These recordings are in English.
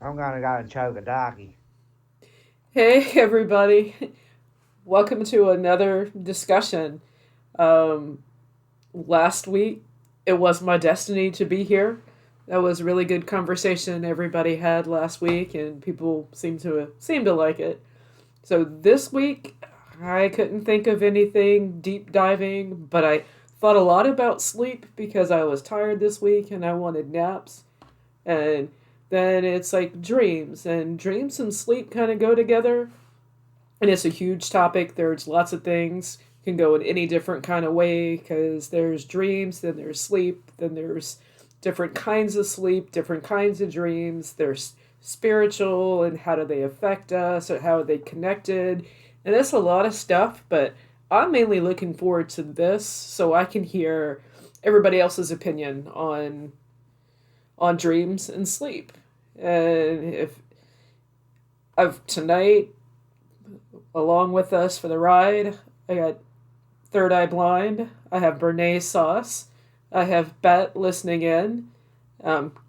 I'm gonna go and choke a darkie. Hey, everybody. Welcome to another discussion. Um, Last week, it was my destiny to be here. That was a really good conversation everybody had last week, and people seem to like it. So this week, I couldn't think of anything deep diving, but I thought a lot about sleep because I was tired this week and I wanted naps. And then it's like dreams and sleep kind of go together, and it's a huge topic. There's lots of things can go in any different kind of way because there's dreams, then there's sleep, then there's different kinds of sleep, different kinds of dreams. There's spiritual and how do they affect us or how are they connected, and that's a lot of stuff. But I'm mainly looking forward to this so I can hear everybody else's opinion on dreams and sleep. And if I've tonight along with us for the ride. I got Third Eye Blind. I have Bernays Sauce. I have Bet listening in.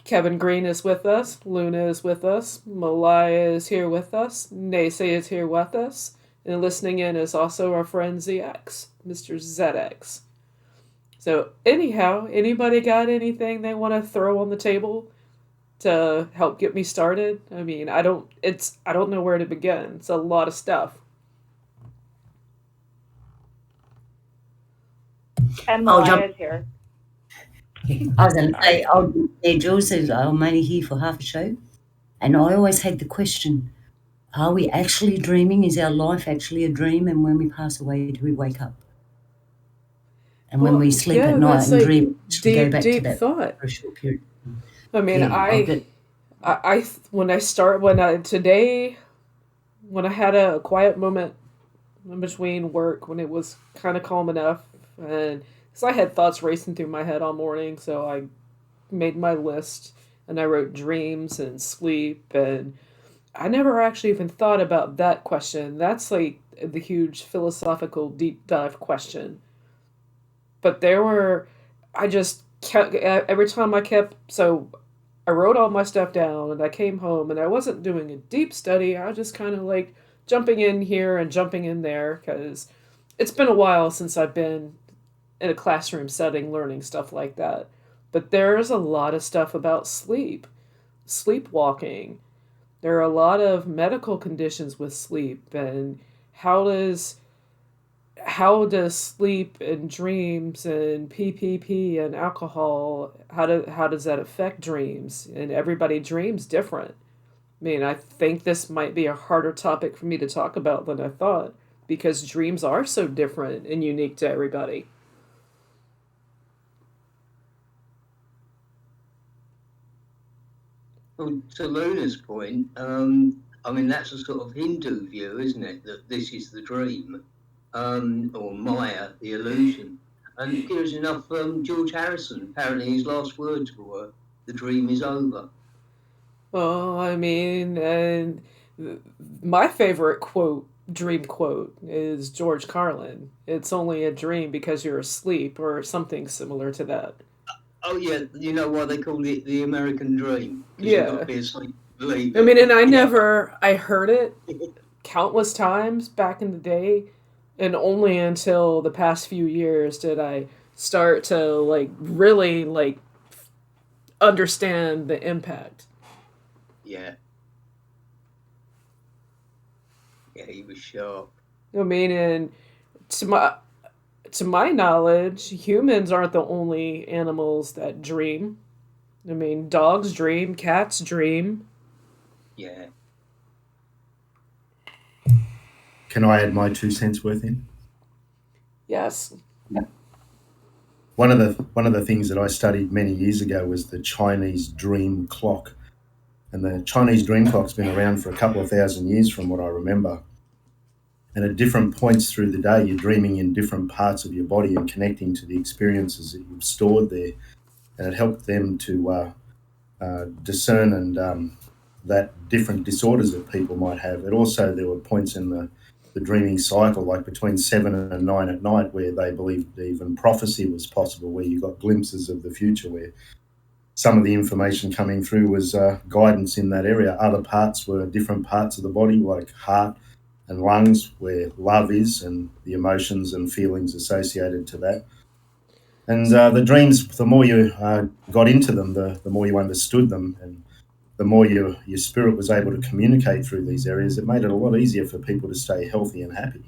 Kevin Green is with us. Luna is with us. Malaya is here with us. Naysay is here with us. And listening in is also our friend ZX, Mr. ZX. So, anyhow, anybody got anything they want to throw on the table to help get me started? I mean, I don't know where to begin. It's a lot of stuff. And I'll jump. Mariah's here. I was going to say, Jules says I'm only here for half a show. And I always had the question, are we actually dreaming? Is our life actually a dream? And when we pass away, do we wake up? And when we sleep at night and dream, we go back to that thought. for a short period. I mean, today, when I had a quiet moment in between work, when it was kind of calm enough, and because I had thoughts racing through my head all morning, so I made my list and I wrote dreams and sleep, and I never actually even thought about that question. That's like the huge philosophical deep dive question. But I just kept, every time so I wrote all my stuff down and I came home and I wasn't doing a deep study. I was just kind of like jumping in here and jumping in there because it's been a while since I've been in a classroom setting learning stuff like that. But there's a lot of stuff about sleepwalking. There are a lot of medical conditions with sleep, and how does sleep and dreams and PPP and alcohol, how does that affect dreams? And everybody dreams different. I mean, I think this might be a harder topic for me to talk about than I thought because dreams are so different and unique to everybody. Well, to Luna's point, I mean, that's a sort of Hindu view, isn't it? That this is the dream, or Maya, the illusion. And here's enough George Harrison. Apparently, his last words were, "The dream is over." Well, I mean, and my favorite dream quote, is George Carlin. It's only a dream because you're asleep, or something similar to that. Oh, yeah, you know why they call it the American dream? Because Yeah. you've got to be asleep to believe I it. mean, and I heard it countless times back in the day, and only until the past few years did I start to like really like understand the impact. Yeah. Yeah, he was sharp. I mean, and to my to my knowledge, humans aren't the only animals that dream. I mean, dogs dream, cats dream. Yeah. Can I add my 2 cents worth in? Yes. One of the things that I studied many years ago was the Chinese dream clock. And the Chinese dream clock's been around for a couple of thousand years from what I remember. And at different points through the day, you're dreaming in different parts of your body and connecting to the experiences that you've stored there. And it helped them to discern and that different disorders that people might have. It also, there were points in the dreaming cycle, like between 7 and 9 at night, where they believed even prophecy was possible, where you got glimpses of the future, where some of the information coming through was guidance in that area. Other parts were different parts of the body, like heart and lungs, where love is and the emotions and feelings associated to that. And the dreams, the more you got into them, the more you understood them, and the more your spirit was able to communicate through these areas. It made it a lot easier for people to stay healthy and happy.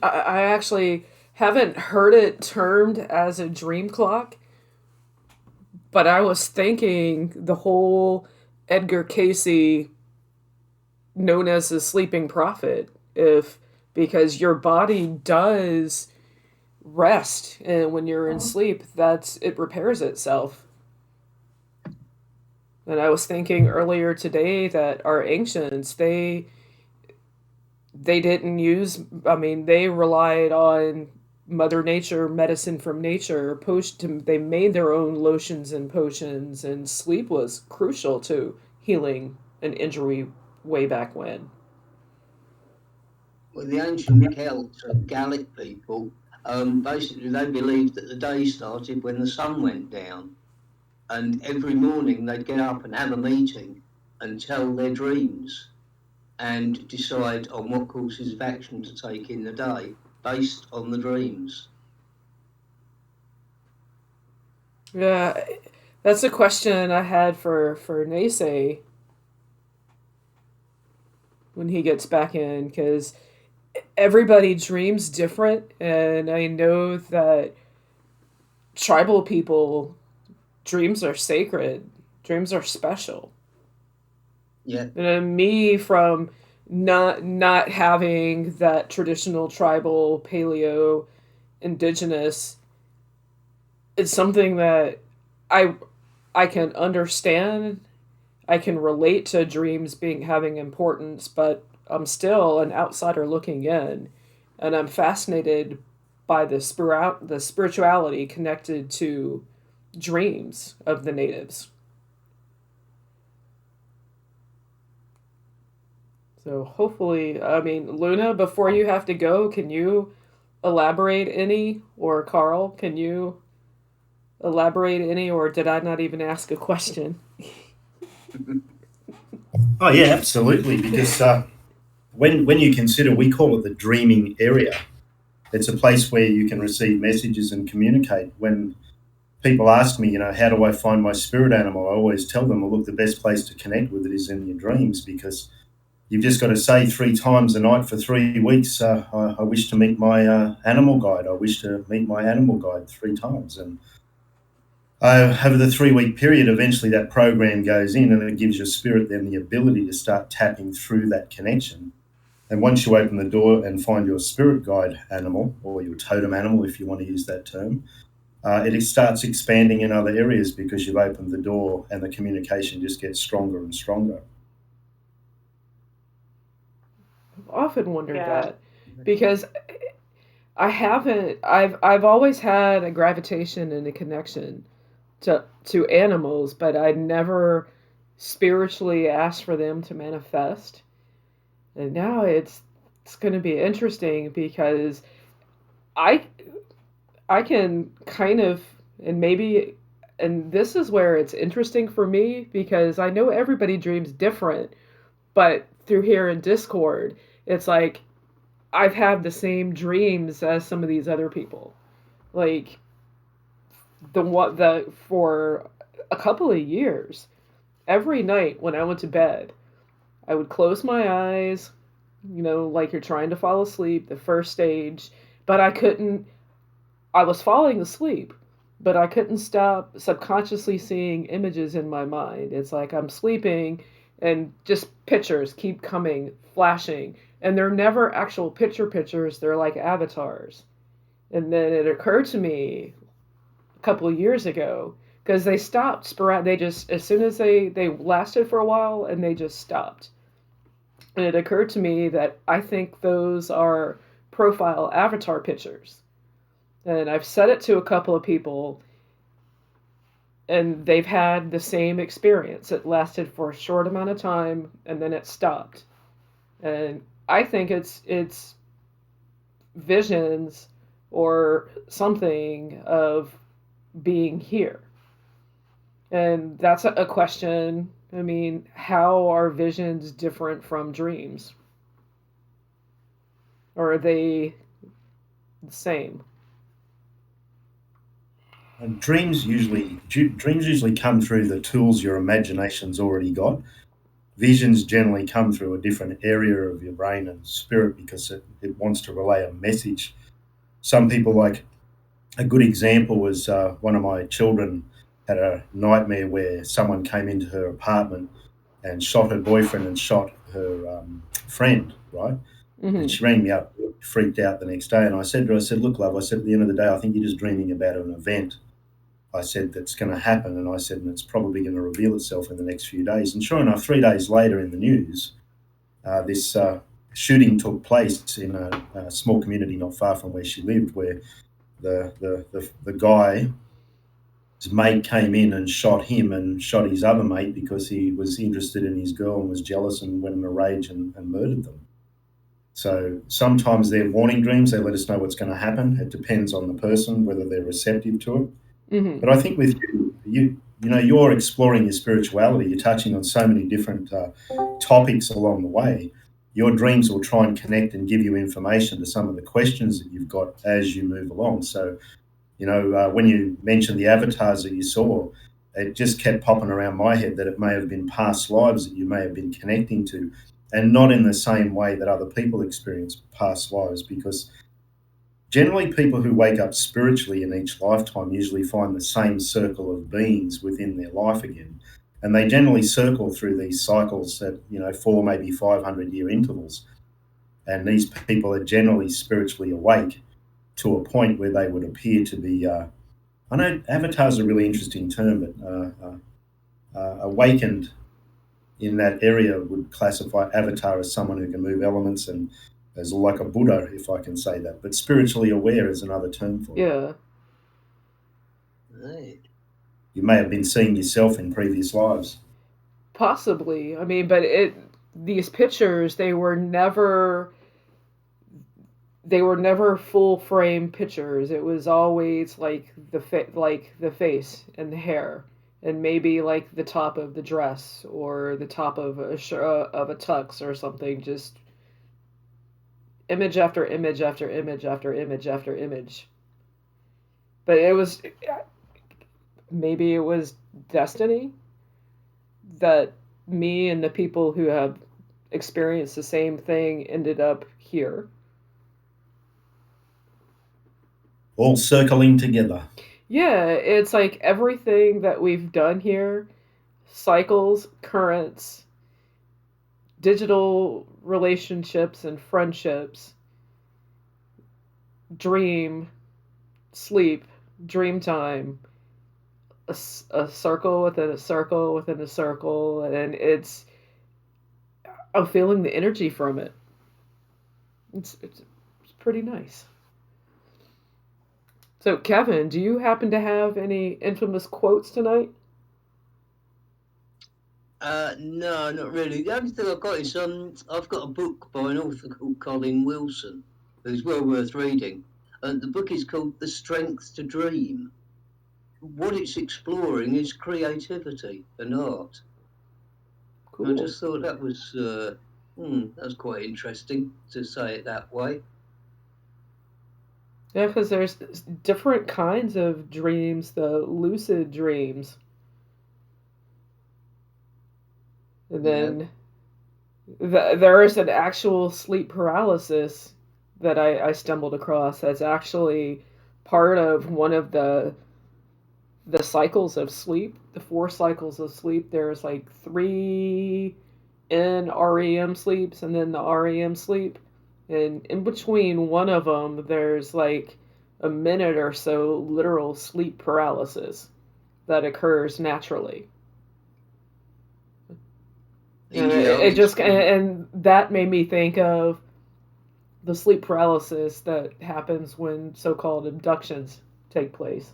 I actually haven't heard it termed as a dream clock, but I was thinking the whole Edgar Cayce, known as the sleeping prophet, because your body does rest, and when you're in sleep, it repairs itself. And I was thinking earlier today that our ancients, they didn't use, they relied on Mother Nature, medicine from nature, they made their own lotions and potions, and sleep was crucial to healing an injury way back when. Well, the ancient Celts and Gallic people, basically they believed that the day started when the sun went down. And every morning they'd get up and have a meeting and tell their dreams and decide on what courses of action to take in the day based on the dreams. Yeah, that's a question I had for Nace when he gets back in, because everybody dreams different, and I know that tribal people, dreams are sacred, dreams are special. Yeah. And me, from not having that traditional tribal paleo indigenous, it's something that I can understand. I can relate to dreams having importance, but I'm still an outsider looking in, and I'm fascinated by the spirituality connected to dreams of the natives. So hopefully, Luna, before you have to go, can you elaborate any? Or Carl, can you elaborate any? Or did I not even ask a question? Oh yeah, absolutely. Because when you consider, we call it the dreaming area. It's a place where you can receive messages and communicate. When people ask me, how do I find my spirit animal? I always tell them, well, look, the best place to connect with it is in your dreams, because you've just got to say 3 times a night for 3 weeks, I wish to meet my animal guide. I wish to meet my animal guide 3 times. And over the 3-week period, eventually that program goes in, and it gives your spirit then the ability to start tapping through that connection. And once you open the door and find your spirit guide animal, or your totem animal, if you want to use that term, it starts expanding in other areas because you've opened the door, and the communication just gets stronger and stronger. I've often wondered that, because I've always had a gravitation and a connection to animals, but I never spiritually asked for them to manifest. And now it's going to be interesting, because I can kind of, and this is where it's interesting for me, because I know everybody dreams different, but through here in Discord, it's like I've had the same dreams as some of these other people. Like for a couple of years, every night when I went to bed, I would close my eyes, like you're trying to fall asleep, the first stage, but I was falling asleep, but I couldn't stop subconsciously seeing images in my mind. It's like I'm sleeping and just pictures keep coming, flashing, and they're never actual pictures, they're like avatars. And then it occurred to me a couple of years ago, because they stopped they just, as soon as they lasted for a while, and they just stopped. And it occurred to me that I think those are profile avatar pictures. And I've said it to a couple of people, and they've had the same experience. It lasted for a short amount of time, and then it stopped. And I think it's visions or something of being here. And that's a question. I mean, how are visions different from dreams? Or are they the same? And dreams usually come through the tools your imagination's already got. Visions generally come through a different area of your brain and spirit because it wants to relay a message. Some people, like a good example was one of my children had a nightmare where someone came into her apartment and shot her boyfriend and shot her friend, right? And she rang me up, freaked out the next day. And I said to her, I said, look, love, I said, at the end of the day, I think you're just dreaming about an event. I said, that's going to happen. And I said, and it's probably going to reveal itself in the next few days. And sure enough, 3 days later in the news, this shooting took place in a small community not far from where she lived, where the guy's mate came in and shot him and shot his other mate because he was interested in his girl and was jealous and went in a rage and murdered them. So sometimes they're warning dreams. They let us know what's going to happen. It depends on the person, whether they're receptive to it. But I think with you know, you're exploring your spirituality. You're touching on so many different topics along the way. Your dreams will try and connect and give you information to some of the questions that you've got as you move along. So, you know, when you mentioned the avatars that you saw, it just kept popping around my head that it may have been past lives that you may have been connecting to, and not in the same way that other people experience past lives, because generally people who wake up spiritually in each lifetime usually find the same circle of beings within their life again. And they generally circle through these cycles at, you know, 4, maybe 500-year intervals. And these people are generally spiritually awake to a point where they would appear to be, I know avatar is a really interesting term, but awakened in that area would classify avatar as someone who can move elements and as like a Buddha, if I can say that. But spiritually aware is another term for it. Yeah. Right. You may have been seeing yourself in previous lives. Possibly. I mean, but these pictures, they were never full frame pictures. It was always like the face and the hair, and maybe like the top of the dress or the top of a tux or something. Just image after image after image after image after image. But maybe it was destiny that me and the people who have experienced the same thing ended up here. All circling together. Yeah, it's like everything that we've done here, cycles, currents, digital relationships and friendships, dream, sleep, dream time, a circle within a circle within a circle, and I'm feeling the energy from it. It's pretty nice. So, Kevin, do you happen to have any infamous quotes tonight? No, not really. The only thing I've got is I've got a book by an author called Colin Wilson, who's well worth reading. The book is called The Strength to Dream. What it's exploring is creativity and art. Cool. I just thought that was quite interesting to say it that way. Yeah, because there's different kinds of dreams, the lucid dreams. And then there is an actual sleep paralysis that I stumbled across that's actually part of one of the cycles of sleep, the 4 cycles of sleep. There's like 3 REM sleeps and then the REM sleep. And in between one of them, there's like a minute or so literal sleep paralysis that occurs naturally. And and that made me think of the sleep paralysis that happens when so-called abductions take place.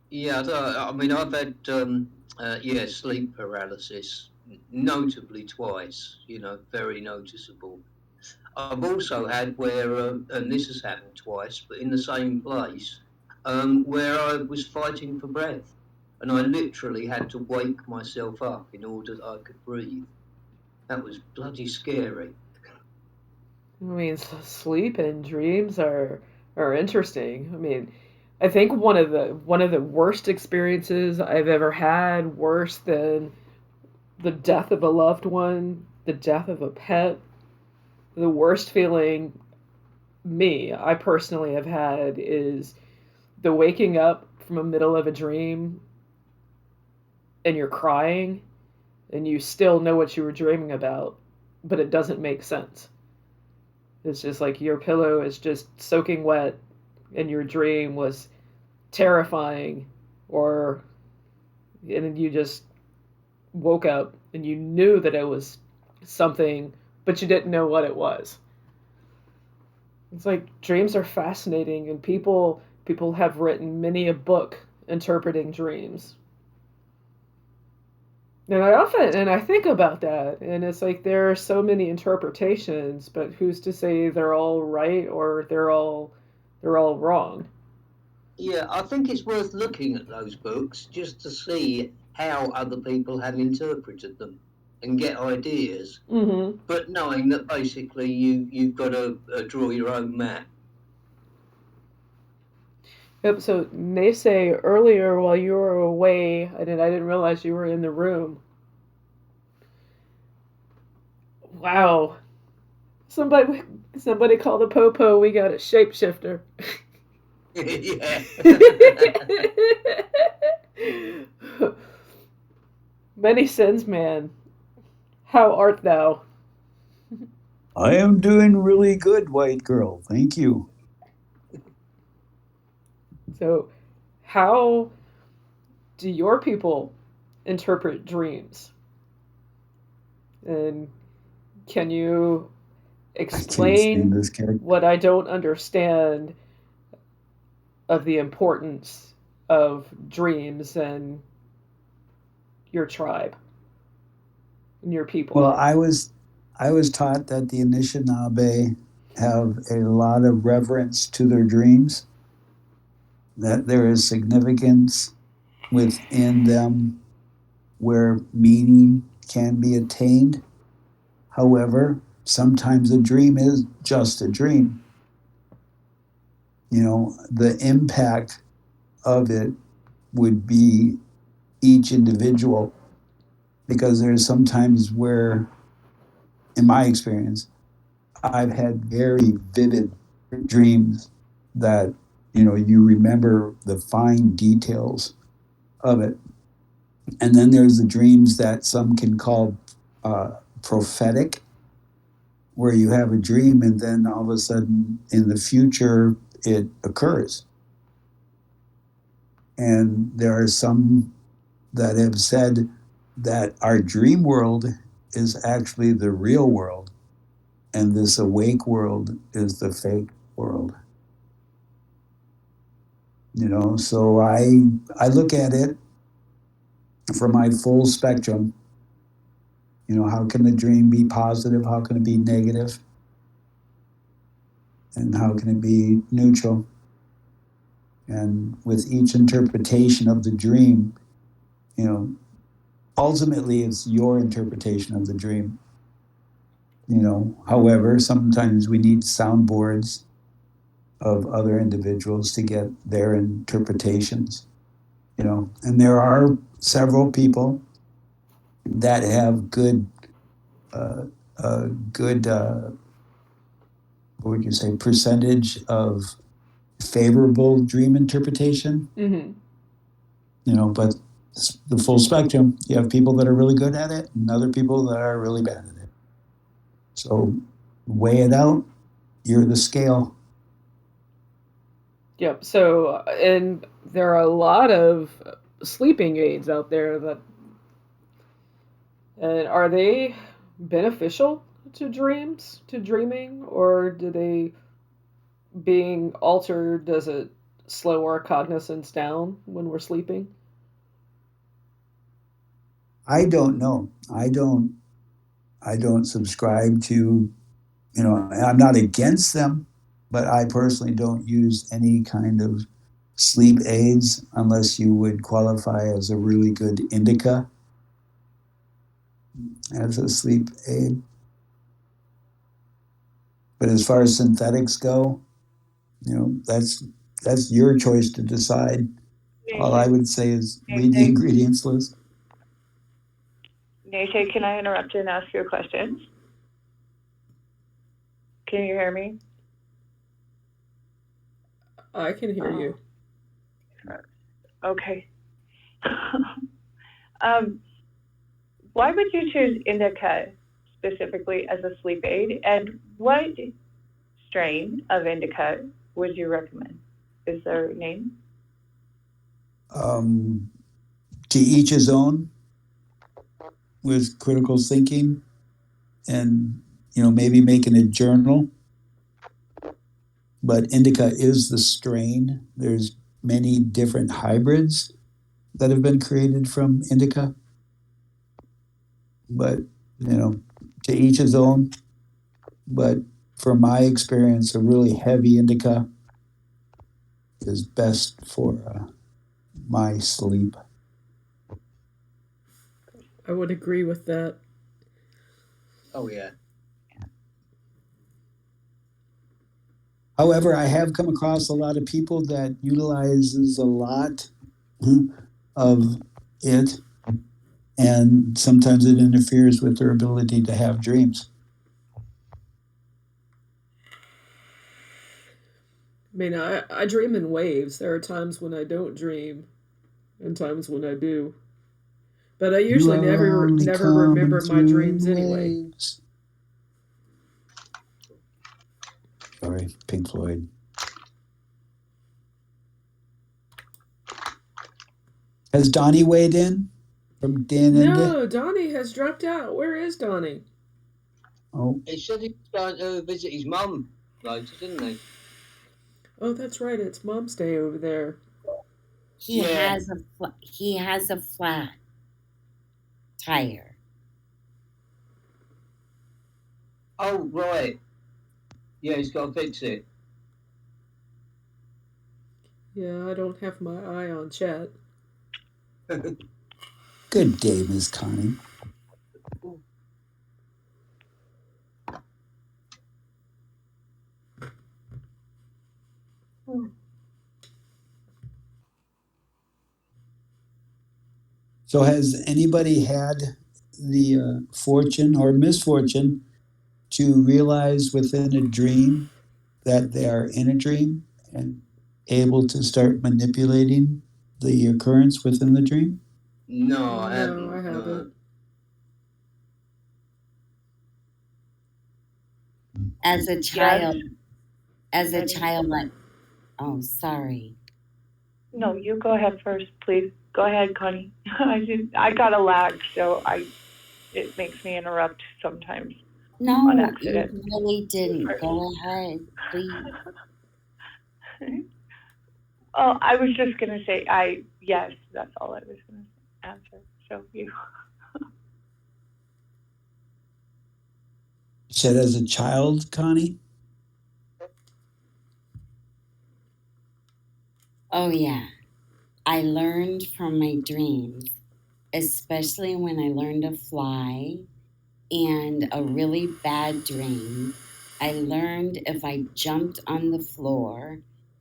Yeah, I mean, I've had sleep paralysis, notably twice. You know, very noticeable. I've also had where, and this has happened twice, but in the same place, where I was fighting for breath, and I literally had to wake myself up in order that I could breathe. That was bloody scary. I mean, sleep and dreams are interesting. I mean, I think one of the worst experiences I've ever had, worse than the death of a loved one, the death of a pet, the worst feeling I personally have had is the waking up from the middle of a dream and you're crying and you still know what you were dreaming about, but it doesn't make sense. It's just like your pillow is just soaking wet and your dream was terrifying, or and you just woke up and you knew that it was something, but you didn't know what it was. It's like dreams are fascinating, and people have written many a book interpreting dreams. And I think about that, and it's like there are so many interpretations, but who's to say they're all right or they're all wrong? Yeah, I think it's worth looking at those books just to see how other people have interpreted them and get ideas. Mm-hmm. But knowing that basically you've got to draw your own map. Yep. So they say earlier while you were away, I didn't realize you were in the room. Wow. Somebody call the popo. We got a shapeshifter. Yeah. Many sins, man. How art thou? I am doing really good, white girl. Thank you. So, how do your people interpret dreams? And can you explain this character. what I don't understand of the importance of dreams and your tribe and your people? Well, I was taught that the Anishinaabe have a lot of reverence to their dreams, that there is significance within them where meaning can be attained. However, sometimes a dream is just a dream. You know, the impact of it would be each individual, because there's sometimes where, in my experience, I've had very vivid dreams that, you know, you remember the fine details of it. And then there's the dreams that some can call prophetic, where you have a dream and then all of a sudden in the future it occurs. And there are some that have said that our dream world is actually the real world, and this awake world is the fake world. You know, so I look at it from my full spectrum. You know, how can the dream be positive? How can it be negative? And how can it be neutral? And with each interpretation of the dream, you know, ultimately it's your interpretation of the dream. You know, however, sometimes we need soundboards of other individuals to get their interpretations. You know, and there are several people that have good what would you say, percentage of favorable dream interpretation. Mm-hmm. You know, but the full spectrum. You have people that are really good at it and other people that are really bad at it. So weigh it out. You're the scale. Yep. So, and there are a lot of sleeping aids out there that, and are they beneficial to dreams, to dreaming, or do they, being altered, does it slow our cognizance down when we're sleeping? I don't know. I don't subscribe to, you know, I'm not against them, but I personally don't use any kind of sleep aids unless you would qualify as a really good indica as a sleep aid. But as far as synthetics go, that's your choice to decide. All I would say is read the ingredients list. Nasha, can I interrupt you and ask you a question? Can you hear me? I can hear you. Okay. Why would you choose indica specifically as a sleep aid, and what strain of indica would you recommend? Is there a name? To each his own, with critical thinking, and maybe making a journal. But indica is the strain. There's many different hybrids that have been created from indica. But to each his own. But from my experience, a really heavy indica is best for my sleep. I would agree with that. Oh, yeah. However, I have come across a lot of people that utilizes a lot of it, and sometimes it interferes with their ability to have dreams. I mean, I dream in waves. There are times when I don't dream and times when I do. But I usually never remember my dreams anyway. Sorry, Pink Floyd. Has Donnie weighed in from Dan? No, Donnie has dropped out. Where is Donnie? Oh, He said he was going to visit his mum later, didn't he? Oh, that's right. It's Mom's Day over there. He has a flat tire. Oh, right. Yeah, he's got to fix it. Yeah, I don't have my eye on chat. Good day, Miss Connie. So has anybody had the fortune or misfortune to realize within a dream that they are in a dream and able to start manipulating the occurrence within the dream? No, I haven't. No, I haven't. As a child, oh, sorry. No, you go ahead first, please. Go ahead, Connie. I got a lag, so it makes me interrupt sometimes. No, on accident. you really didn't. Go ahead, please. Oh, I was just going to say, yes, that's all I was going to answer. So you. Said as a child, Connie? Oh, yeah. I learned from my dreams, especially when I learned to fly, and a really bad dream. I learned if I jumped on the floor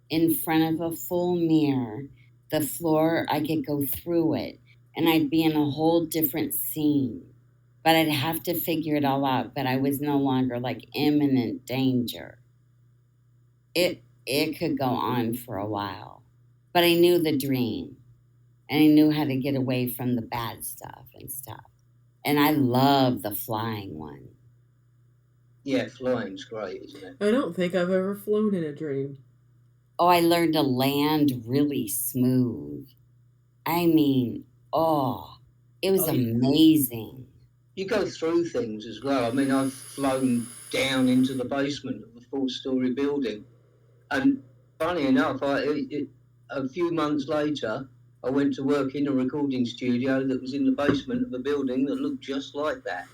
in front of a full mirror, the floor, I could go through it and I'd be in a whole different scene. But I'd have to figure it all out, but I was no longer like imminent danger. It could go on for a while, but I knew the dream and I knew how to get away from the bad stuff and stuff. And I love the flying one. Yeah, flying's great, isn't it? I don't think I've ever flown in a dream. Oh, I learned to land really smooth. I mean, it was amazing. You go through things as well. I mean, I've flown down into the basement of a 4-story building. And funny enough, a few months later, I went to work in a recording studio that was in the basement of a building that looked just like that.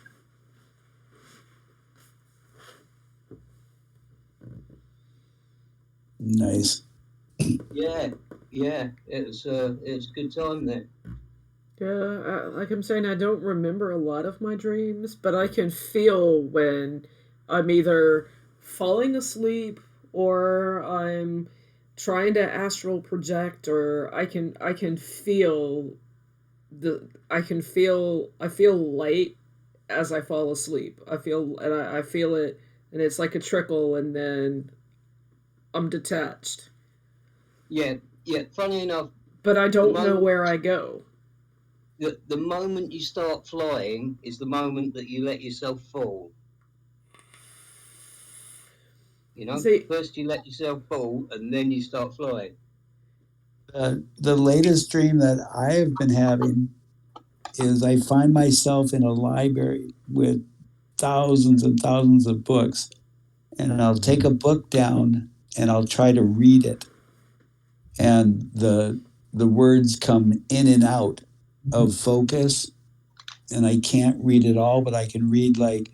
Nice. Yeah, yeah, it was a good time there. Yeah, like I'm saying, I don't remember a lot of my dreams, but I can feel when I'm either falling asleep or I'm trying to astral project, or I can feel I feel light as I fall asleep. I feel it, and it's like a trickle, and then I'm detached. Yeah, yeah. Funny enough, But I the don't know moment where I go. the moment you start flying is the moment that you let yourself fall. You know, See, first you let yourself fall, and then you start flying. The latest dream that I have been having is I find myself in a library with thousands and thousands of books, and I'll take a book down and I'll try to read it, and the words come in and out of focus, and I can't read it all, but I can read like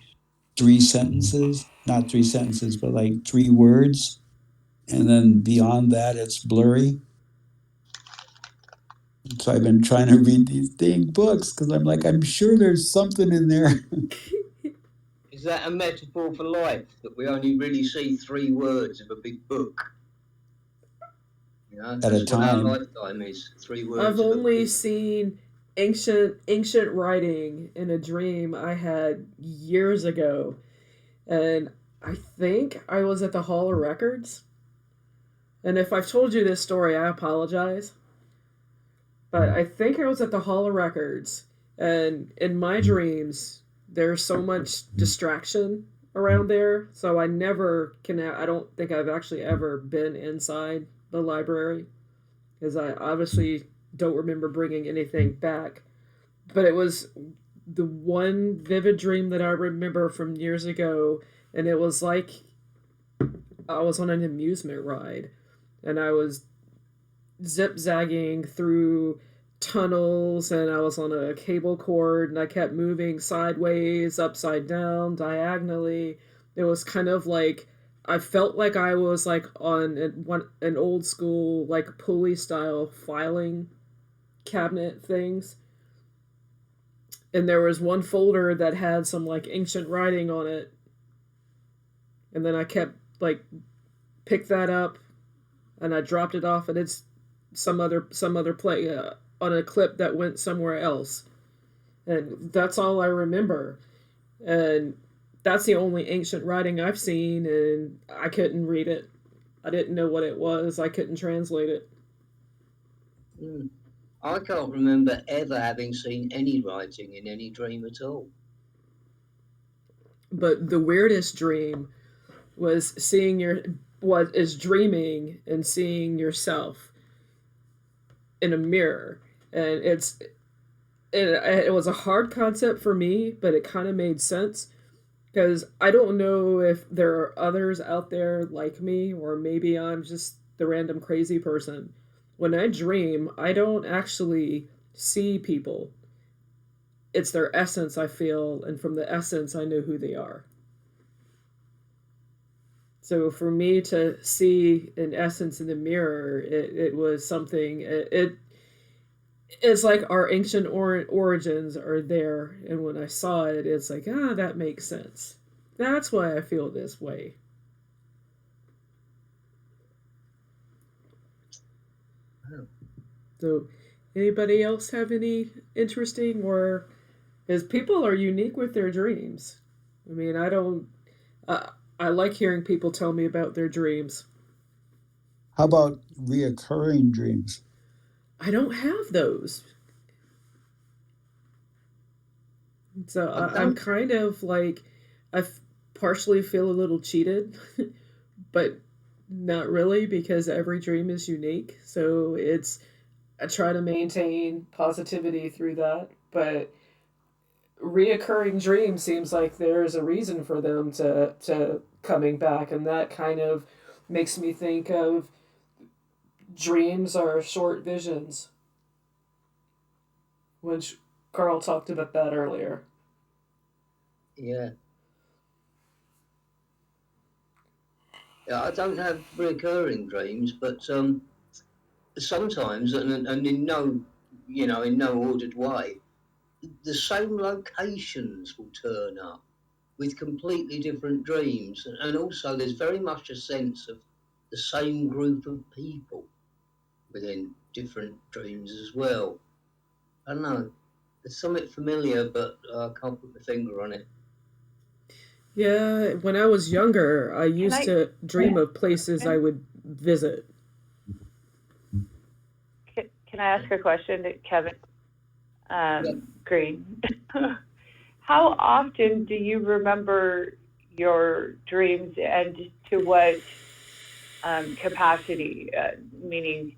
three sentences, not three sentences, but like three words, and then beyond that it's blurry. So I've been trying to read these dang books because I'm like, I'm sure there's something in there. Is that a metaphor for life, that we only really see three words of a big book? You know, At a that's what our time. lifetime is. Three I've words of a only big. seen ancient writing in a dream I had years ago, and I think I was at the Hall of Records. And if I've told you this story, I apologize. But I think I was at the Hall of Records, and in my dreams, there's so much distraction around there, so I never can. I don't think I've actually ever been inside the library, because I obviously don't remember bringing anything back. But it was the one vivid dream that I remember from years ago, and it was like I was on an amusement ride, and I was zip zagging through tunnels, and I was on a cable cord, and I kept moving sideways, upside down, diagonally. It was kind of like I felt like I was like on an old school like pulley style filing cabinet things, and there was one folder that had some like ancient writing on it, and then I kept like picked that up, and I dropped it off, and it's some other play on a clip that went somewhere else, and that's all I remember, and that's the only ancient writing I've seen, and I couldn't read it. I didn't know what it was. I couldn't translate it. I can't remember ever having seen any writing in any dream at all. But the weirdest dream was seeing what is dreaming and seeing yourself in a mirror, and it was a hard concept for me, but it kind of made sense, because I don't know if there are others out there like me, or maybe I'm just the random crazy person. When I dream, I don't actually see people. It's their essence I feel, and from the essence, I know who they are. So for me to see an essence in the mirror, it was something. It's like our ancient origins are there, and when I saw it, it's like, that makes sense. That's why I feel this way. So, anybody else have any interesting, or because people are unique with their dreams? I mean, I don't. I like hearing people tell me about their dreams. How about reoccurring dreams? I don't have those. So I'm kind of like, partially feel a little cheated, but not really, because every dream is unique. So I try to maintain positivity through that. But reoccurring dreams seems like there's a reason for them to coming back, and that kind of makes me think of dreams are short visions, which Carl talked about that earlier. Yeah. Yeah, I don't have recurring dreams, but sometimes, and in no, in no ordered way, the same locations will turn up with completely different dreams. And also there's very much a sense of the same group of people within different dreams as well. I don't know. There's something familiar, but I can't put my finger on it. Yeah, when I was younger, I used I- to dream of places I would visit. Can I ask a question to Kevin Green? How often do you remember your dreams, and to what capacity? Meaning,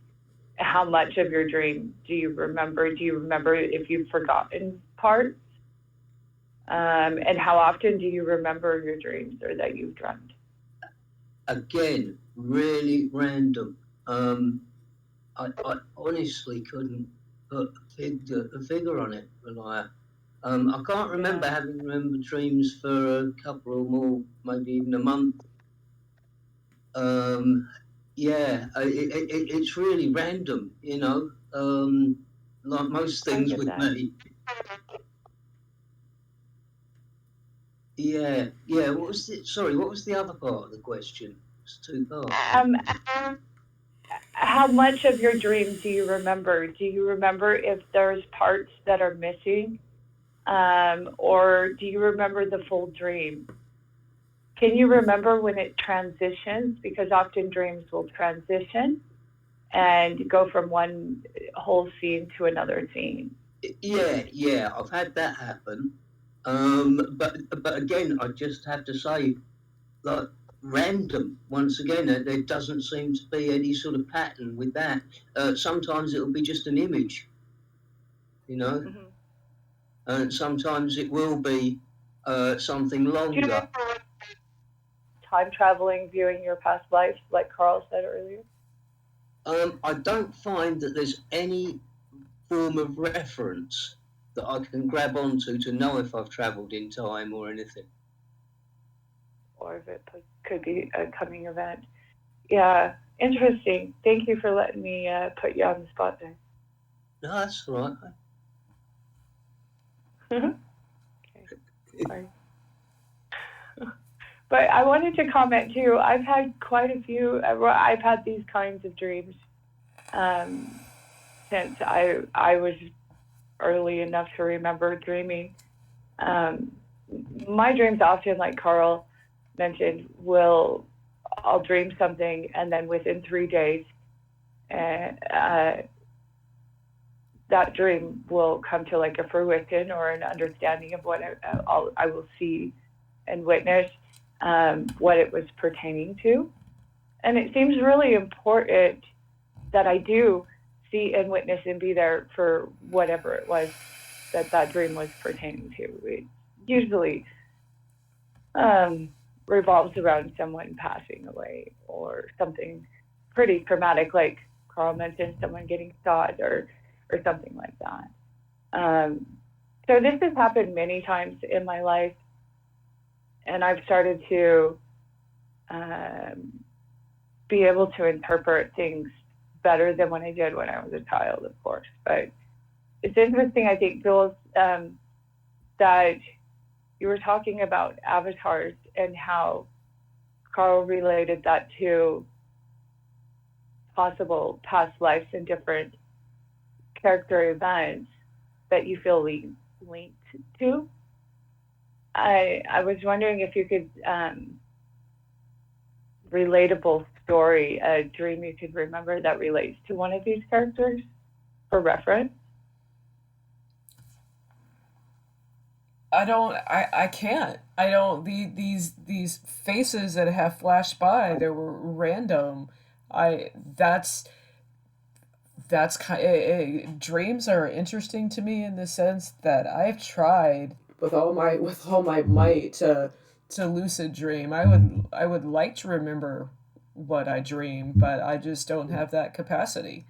how much of your dream do you remember? Do you remember if you've forgotten parts? And how often do you remember your dreams or that you've dreamt? Again, really random. I honestly couldn't put a figure on it, Malaya. I can't remember having remembered dreams for a couple or more, maybe even a month. It's really random, like most things with me. Yeah. What was the other part of the question? It's two parts. How much of your dream do you remember? Do you remember if there's parts that are missing? Or do you remember the full dream? Can you remember when it transitions? Because often dreams will transition and go from one whole scene to another scene. Yeah, I've had that happen. But again, I just have to say, like, random. Once again, there doesn't seem to be any sort of pattern with that. Sometimes it'll be just an image, Mm-hmm. and sometimes it will be something longer. Time traveling, viewing your past life, like Carl said earlier? I don't find that there's any form of reference that I can grab onto to know if I've travelled in time or anything. Or if it could be a coming event. Yeah, interesting. Thank you for letting me put you on the spot there. No, that's all right. Okay. Sorry. But I wanted to comment too. I've had quite a few. I've had these kinds of dreams since I was early enough to remember dreaming. My dreams often, like Carl mentioned, I'll dream something, and then within 3 days, that dream will come to like a fruition or an understanding of what I will see and witness, what it was pertaining to. And it seems really important that I do see and witness and be there for whatever it was that dream was pertaining to. It usually revolves around someone passing away or something pretty traumatic, like Carl mentioned, someone getting shot or something like that. So this has happened many times in my life, and I've started to be able to interpret things better than when I did when I was a child, of course. But it's interesting, I think, Jules, that you were talking about avatars and how Carl related that to possible past lives and different character events that you feel linked to. I was wondering if you could relatable story, a dream you could remember that relates to one of these characters for reference. I can't. I don't. These faces that have flashed by, they were random. That's kind. Dreams are interesting to me in the sense that I've tried with all my might to lucid dream. I would like to remember what I dream, but I just don't have that capacity.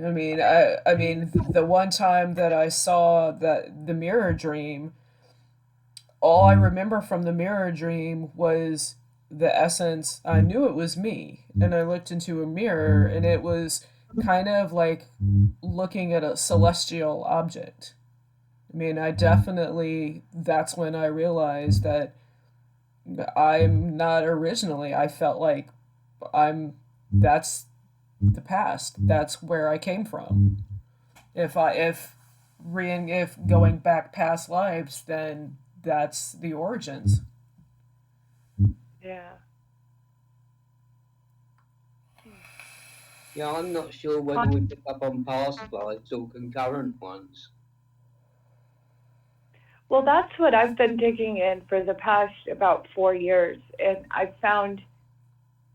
I mean, the one time that I saw the mirror dream, all I remember from the mirror dream was the essence, I knew it was me. And I looked into a mirror, and it was kind of like looking at a celestial object. I mean, I definitely, that's when I realized that I'm not originally. I felt like that's the past. That's where I came from. If going back past lives, then that's the origins. Yeah. Yeah, I'm not sure whether we pick up on past lives or concurrent ones. Well, that's what I've been digging in for the past about 4 years, and I've found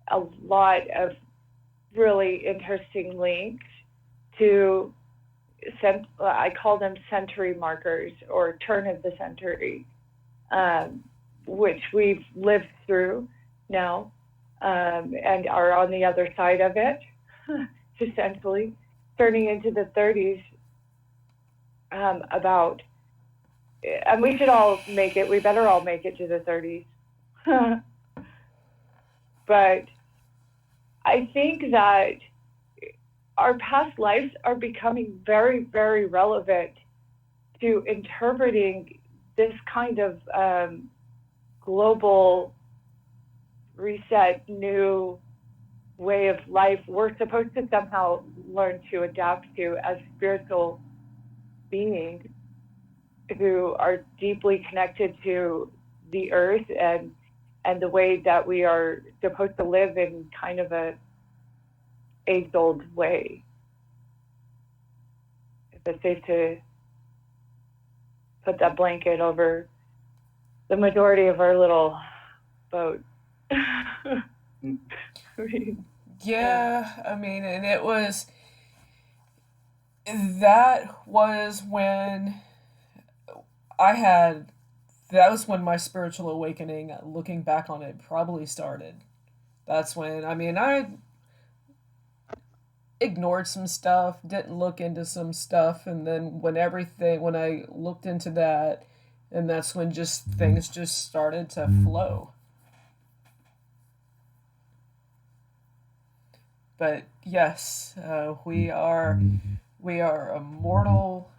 a lot of really interesting links to, I call them century markers or turn of the century, which we've lived through now, and are on the other side of it, essentially, turning into the 30s, about, and we should all make it, we better all make it to the 30s. But I think that our past lives are becoming very, very relevant to interpreting this kind of global reset, new way of life we're supposed to somehow learn to adapt to as spiritual beings who are deeply connected to the earth and the way that we are supposed to live in kind of a age-old way. If it's safe to put that blanket over the majority of our little boat. Yeah, I mean, and that was when that was when my spiritual awakening, looking back on it, probably started. That's when, I mean, I ignored some stuff, didn't look into some stuff, and then when I looked into that, and that's when just things just started to flow. But yes, we are immortal.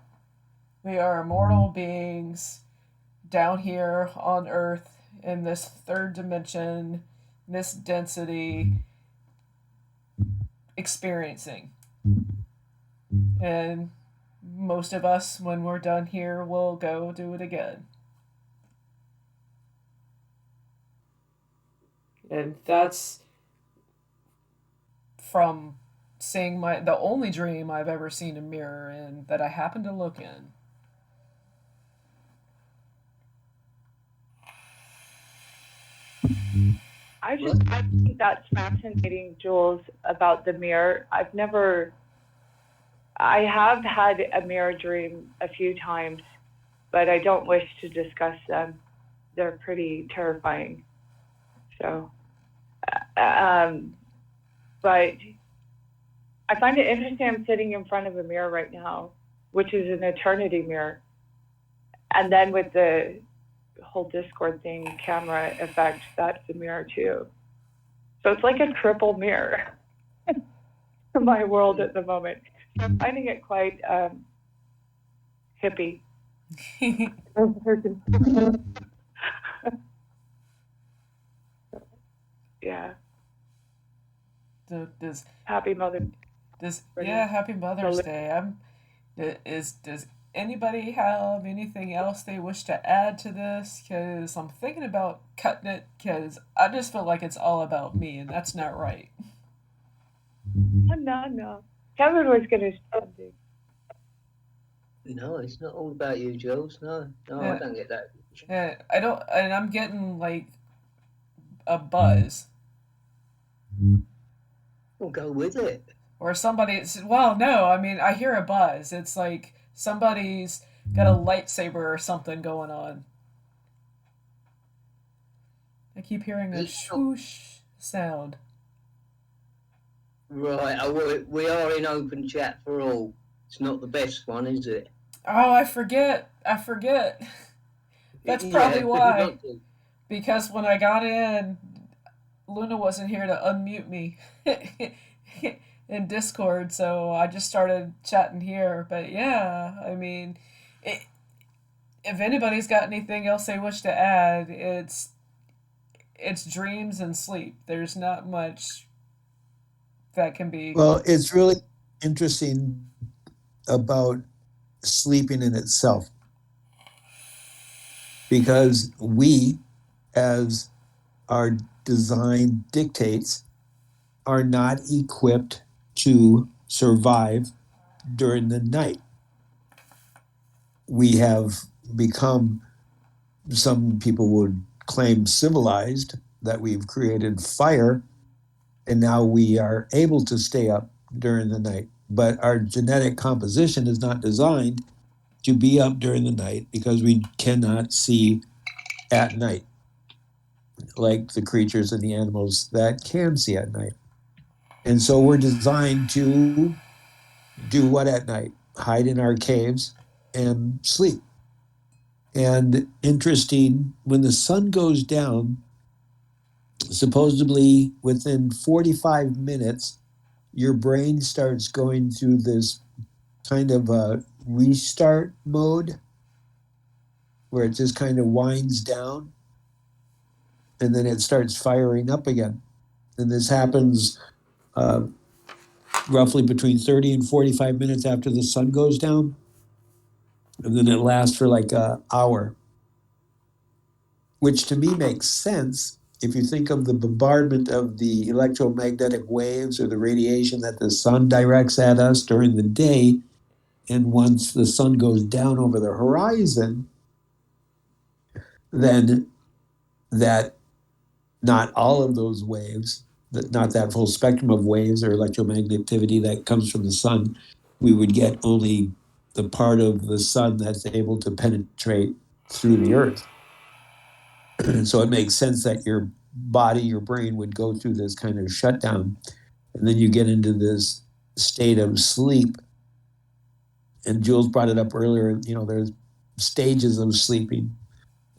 We are immortal beings down here on Earth in this third dimension, this density, experiencing. And most of us, when we're done here, will go do it again. And that's from seeing the only dream I've ever seen a mirror in that I happen to look in. I think that's fascinating, Jules, about the mirror. I have had a mirror dream a few times, but I don't wish to discuss them. They're pretty terrifying. So, but I find it interesting. I'm sitting in front of a mirror right now, which is an eternity mirror. And then with the whole Discord thing, camera effect, that's the mirror too. So it's like a triple mirror for my world at the moment. So I'm finding it quite hippie. Yeah. Happy Mother's Happy Mother's Day. Does anybody have anything else they wish to add to this? Because I'm thinking about cutting it, because I just feel like it's all about me, and that's not right. No. Kevin was going to say something. No, it's not all about you, Jules. No, Yeah. I don't get that. Yeah, I don't, and I'm getting like a buzz. We'll go with it. Or somebody, well, no, I mean, I hear a buzz. It's like somebody's got a lightsaber or something going on. I keep hearing a swoosh sound. Right, we are in open chat for all. It's not the best one, is it? Oh, I forget. That's probably why. Because when I got in, Luna wasn't here to unmute me in Discord, so I just started chatting here. But yeah, I mean, if anybody's got anything else they wish to add, it's dreams and sleep. There's not much that can be. Well, it's really interesting about sleeping in itself, because we, as our design dictates, are not equipped to survive during the night. We have become, some people would claim, civilized, that we've created fire, and now we are able to stay up during the night. But our genetic composition is not designed to be up during the night, because we cannot see at night like the creatures and the animals that can see at night. And so we're designed to do what at night? Hide in our caves and sleep. And interesting, when the sun goes down, supposedly within 45 minutes, your brain starts going through this kind of a restart mode where it just kind of winds down and then it starts firing up again. And this happens roughly between 30 and 45 minutes after the sun goes down. And then it lasts for like an hour, which to me makes sense if you think of the bombardment of the electromagnetic waves or the radiation that the sun directs at us during the day. And once the sun goes down over the horizon, then that not all of those waves, not that full spectrum of waves or electromagnetivity that comes from the sun, we would get only the part of the sun that's able to penetrate through the earth. So it makes sense that your body, your brain would go through this kind of shutdown, and then you get into this state of sleep. And Jules brought it up earlier, there's stages of sleeping.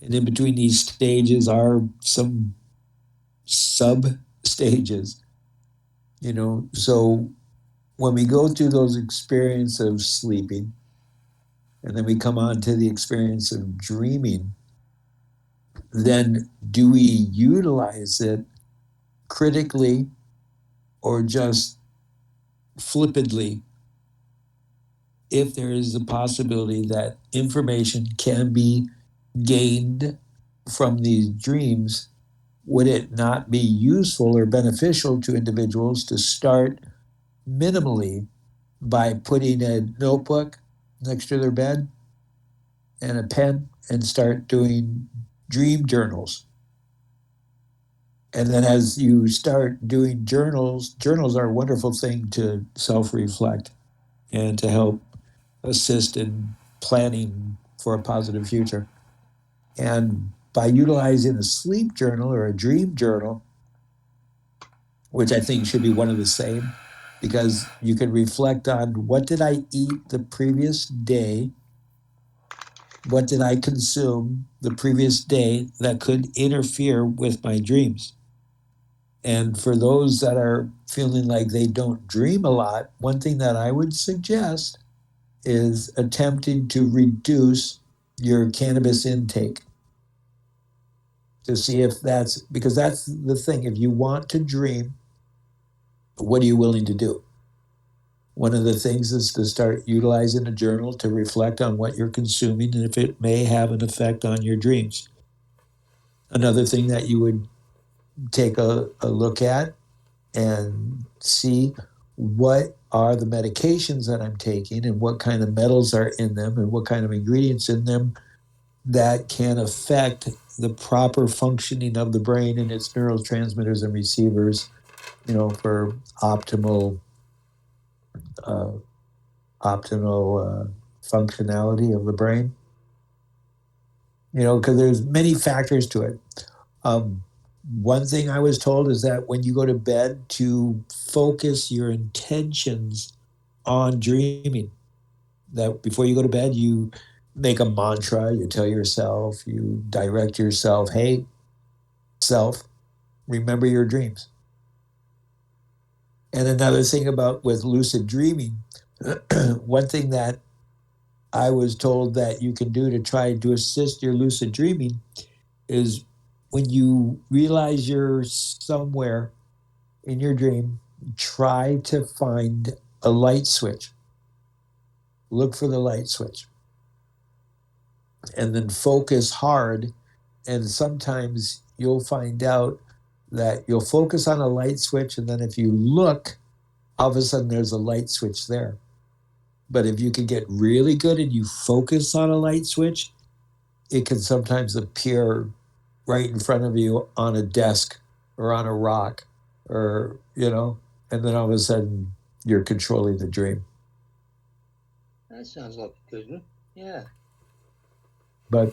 And in between these stages are some sub stages, So when we go through those experiences of sleeping, and then we come on to the experience of dreaming, then do we utilize it critically or just flippantly? If there is a possibility that information can be gained from these dreams, would it not be useful or beneficial to individuals to start minimally by putting a notebook next to their bed and a pen and start doing dream journals? And then as you start doing journals are a wonderful thing to self-reflect and to help assist in planning for a positive future. And by utilizing a sleep journal or a dream journal, which I think should be one of the same, because you can reflect on, what did I eat the previous day? What did I consume the previous day that could interfere with my dreams? And for those that are feeling like they don't dream a lot, one thing that I would suggest is attempting to reduce your cannabis intake, to see if because that's the thing. If you want to dream, what are you willing to do? One of the things is to start utilizing a journal to reflect on what you're consuming and if it may have an effect on your dreams. Another thing that you would take a look at and see, what are the medications that I'm taking and what kind of metals are in them and what kind of ingredients in them that can affect the proper functioning of the brain and its neurotransmitters and receivers, for optimal functionality of the brain. Because there's many factors to it. One thing I was told is that when you go to bed, to focus your intentions on dreaming. That before you go to bed, you make a mantra, you tell yourself, you direct yourself, hey, self, remember your dreams. And another thing about with lucid dreaming, one thing that I was told that you can do to try to assist your lucid dreaming is when you realize you're somewhere in your dream, try to find a light switch. Look for the light switch. And then focus hard. And sometimes you'll find out that you'll focus on a light switch, and then if you look, all of a sudden there's a light switch there. But if you can get really good and you focus on a light switch, it can sometimes appear right in front of you on a desk or on a rock, or, and then all of a sudden you're controlling the dream. That sounds like a good one. Yeah. But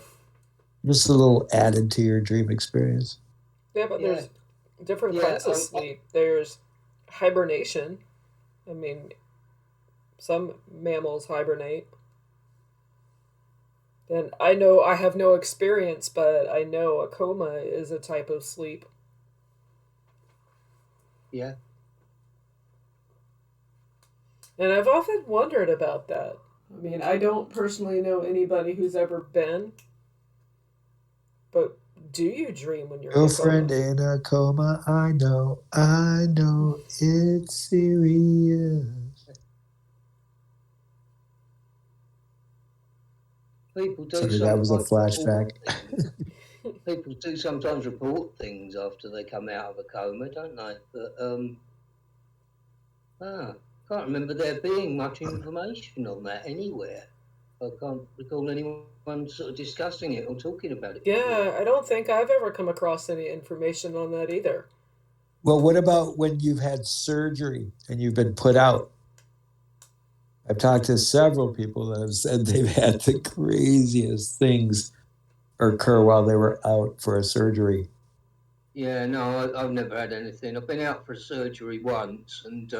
just a little added to your dream experience. Yeah, but there's different kinds of sleep. There's hibernation. I mean, some mammals hibernate. And I know I have no experience, but I know a coma is a type of sleep. Yeah. And I've often wondered about that. I mean, I don't personally know anybody who's ever been, but do you dream when you're Girlfriend in a coma? I know, it's serious. People do. Sorry, that was a flashback. People do sometimes report things after they come out of a coma, don't they? But can't remember there being much information on that anywhere. I can't recall anyone sort of discussing it or talking about it. Yeah, I don't think I've ever come across any information on that either. Well, what about when you've had surgery and you've been put out? I've talked to several people that have said they've had the craziest things occur while they were out for a surgery. Yeah, no, I've never had anything. I've been out for surgery once, and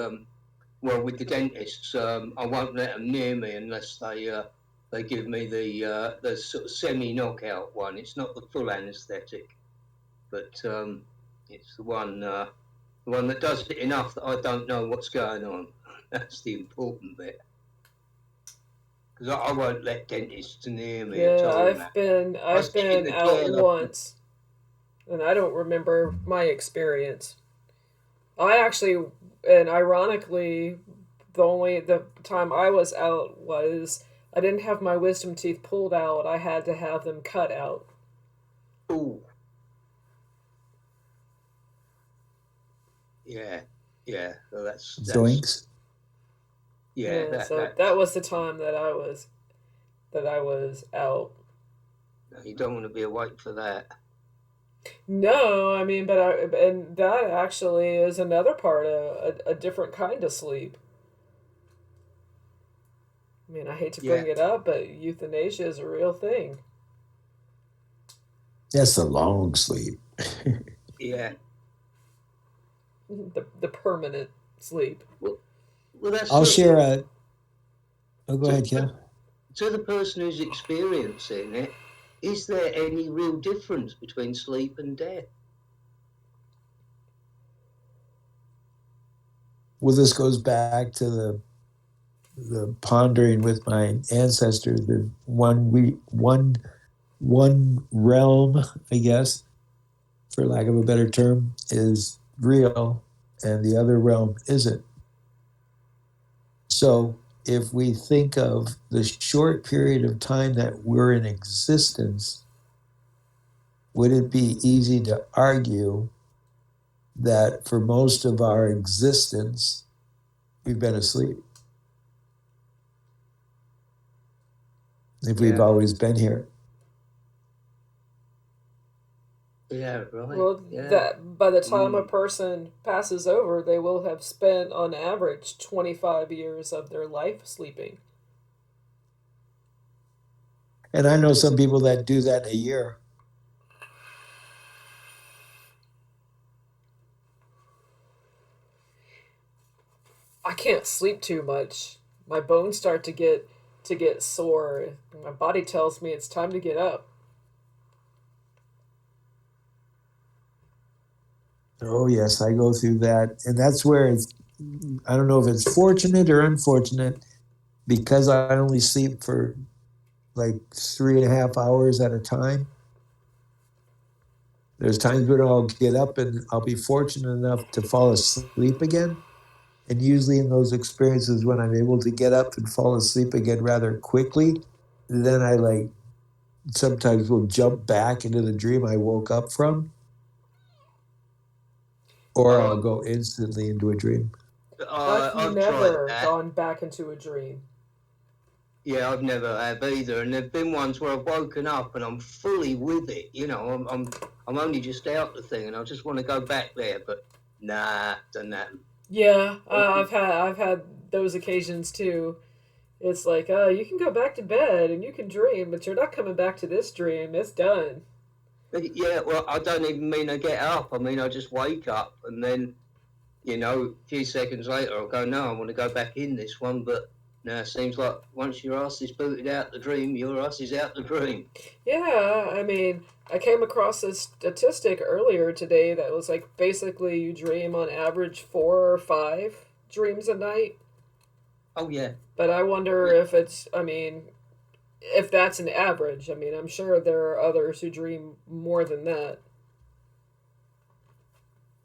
with the dentists, I won't let them near me unless they give me the sort of semi-knockout one. It's not the full anaesthetic, but it's the one that does it enough that I don't know what's going on. That's the important bit. Because I won't let dentists near me at all. I've been out once, and I don't remember my experience. I actually, and ironically, the time I was out was I didn't have my wisdom teeth pulled out. I had to have them cut out. Ooh. Yeah. Well, that's Zoinks. Yeah. That was the time that I was out. You don't want to be awake for that. No, I mean, and that actually is another part of a different kind of sleep. I mean, I hate to bring it up, but euthanasia is a real thing. That's a long sleep. Yeah. The permanent sleep. Well, that's I'll share a... Oh, go ahead, Ken. To the person who's experiencing it, is there any real difference between sleep and death? Well, this goes back to the pondering with my ancestors. The one realm, I guess, for lack of a better term, is real, and the other realm isn't. So if we think of the short period of time that we're in existence, would it be easy to argue that for most of our existence, we've been asleep? If we've always been here. Yeah, right. Well, that by the time a person passes over, they will have spent on average 25 years of their life sleeping. And I know some people that do that in a year. I can't sleep too much. My bones start to get sore. My body tells me it's time to get up. Oh yes, I go through that, and that's where it's. I don't know if it's fortunate or unfortunate because I only sleep for like 3.5 hours at a time. There's times when I'll get up and I'll be fortunate enough to fall asleep again. And usually in those experiences when I'm able to get up and fall asleep again rather quickly, then I like sometimes will jump back into the dream I woke up from, or I'll go instantly into a dream. I've I've tried never that. gone back into a dream. Yeah, I've never have either, and there've been ones where I've woken up and I'm fully with it. I'm only just out the thing, and I just want to go back there, but nah, done that. Yeah, I've had those occasions too. It's like, you can go back to bed and you can dream, but you're not coming back to this dream. It's done. Yeah, well, I don't even mean I get up. I mean I just wake up, and then a few seconds later I'll go, no, I want to go back in this one, but no, it seems like once your ass is booted out the dream, your ass is out the dream. Yeah, I mean, I came across a statistic earlier today that was like basically you dream on average 4 or 5 dreams a night. Oh yeah. But I wonder if it's, if that's an average. I mean, I'm sure there are others who dream more than that.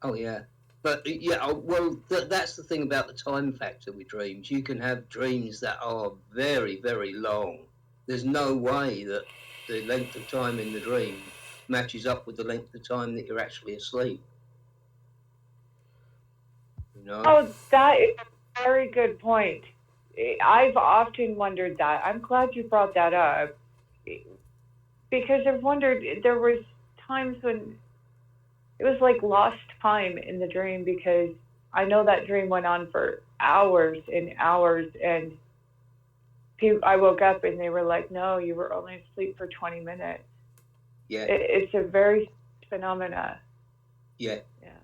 Oh yeah. But yeah, well, that's the thing about the time factor with dreams. You can have dreams that are very, very long. There's no way that the length of time in the dream matches up with the length of time that you're actually asleep. Oh, that is a very good point. I've often wondered that. I'm glad you brought that up because I've wondered. There was times when it was like lost time in the dream because I know that dream went on for hours and hours, and I woke up and they were like, "No, you were only asleep for 20 minutes." Yeah. It's a very phenomena. Yeah.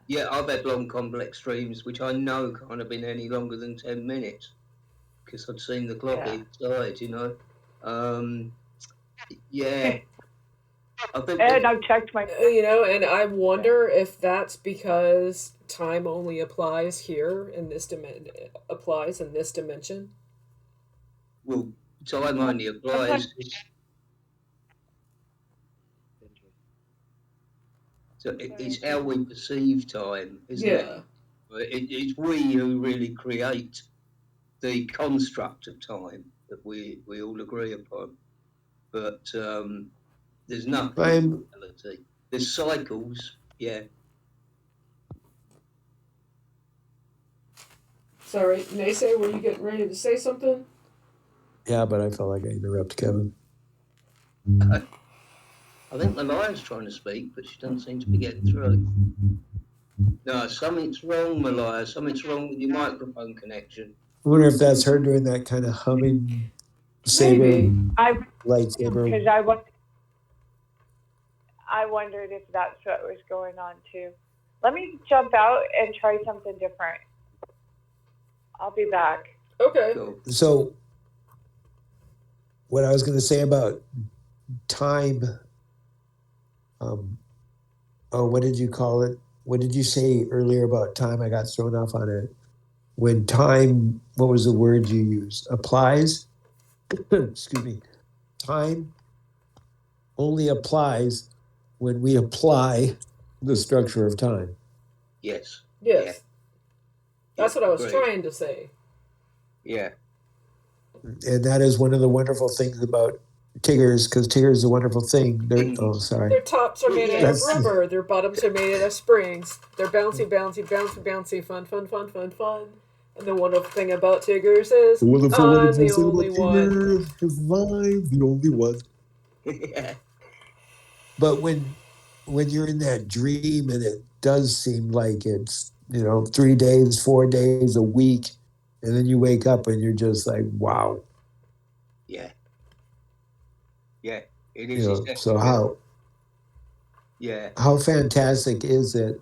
Yeah, I've had long complex dreams which I know can't have been any longer than 10 minutes because I'd seen the clock inside, Yeah. And I've checked my... and I wonder if that's because time only applies here in this dimension. Well, time only applies. So it's how we perceive time, isn't it? It's we who really create the construct of time that we all agree upon. But there's nothing in reality. There's cycles, yeah. Sorry, Naysay, were you getting ready to say something? Yeah, but I felt like I interrupted Kevin. I think Malia's trying to speak, but she doesn't seem to be getting through. No, something's wrong, Malia. Something's wrong with your microphone connection. I wonder if that's her doing that kind of humming saber lightsaber. Because I wondered if that's what was going on too. Let me jump out and try something different. I'll be back. Okay. So, what I was going to say about time, what did you call it? What did you say earlier about time? I got thrown off on it. When time, what was the word you used? Applies? Excuse me. Time only applies when we apply the structure of time. Yes. Yes. Yeah. That's what I was trying to say. Yeah. And that is one of the wonderful things about Tiggers, because Tigger is a wonderful thing. Their tops are made out of rubber. Their bottoms are made out of springs. They're bouncy, bouncy, bouncy, bouncy, fun, fun, fun, fun, fun. And the wonderful thing about Tiggers is I'm the only one. I'm the only one. Yeah. But when you're in that dream and it does seem like it's 3 days, 4 days, a week, and then you wake up and you're just like, wow. Yeah. Yeah. It is. So how fantastic is it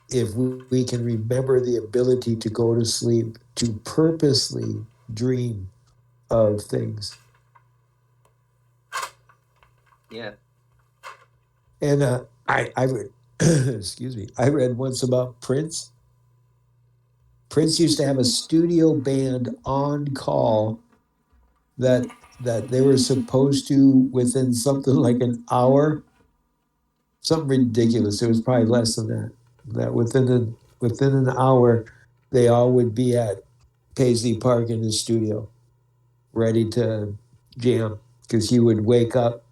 if we can remember the ability to go to sleep, to purposely dream of things. Yeah. And I excuse me, I read once about Prince. Prince used to have a studio band on call that they were supposed to, within something like an hour, something ridiculous. It was probably less than that. That within an hour, they all would be at Paisley Park in his studio, ready to jam, because he would wake up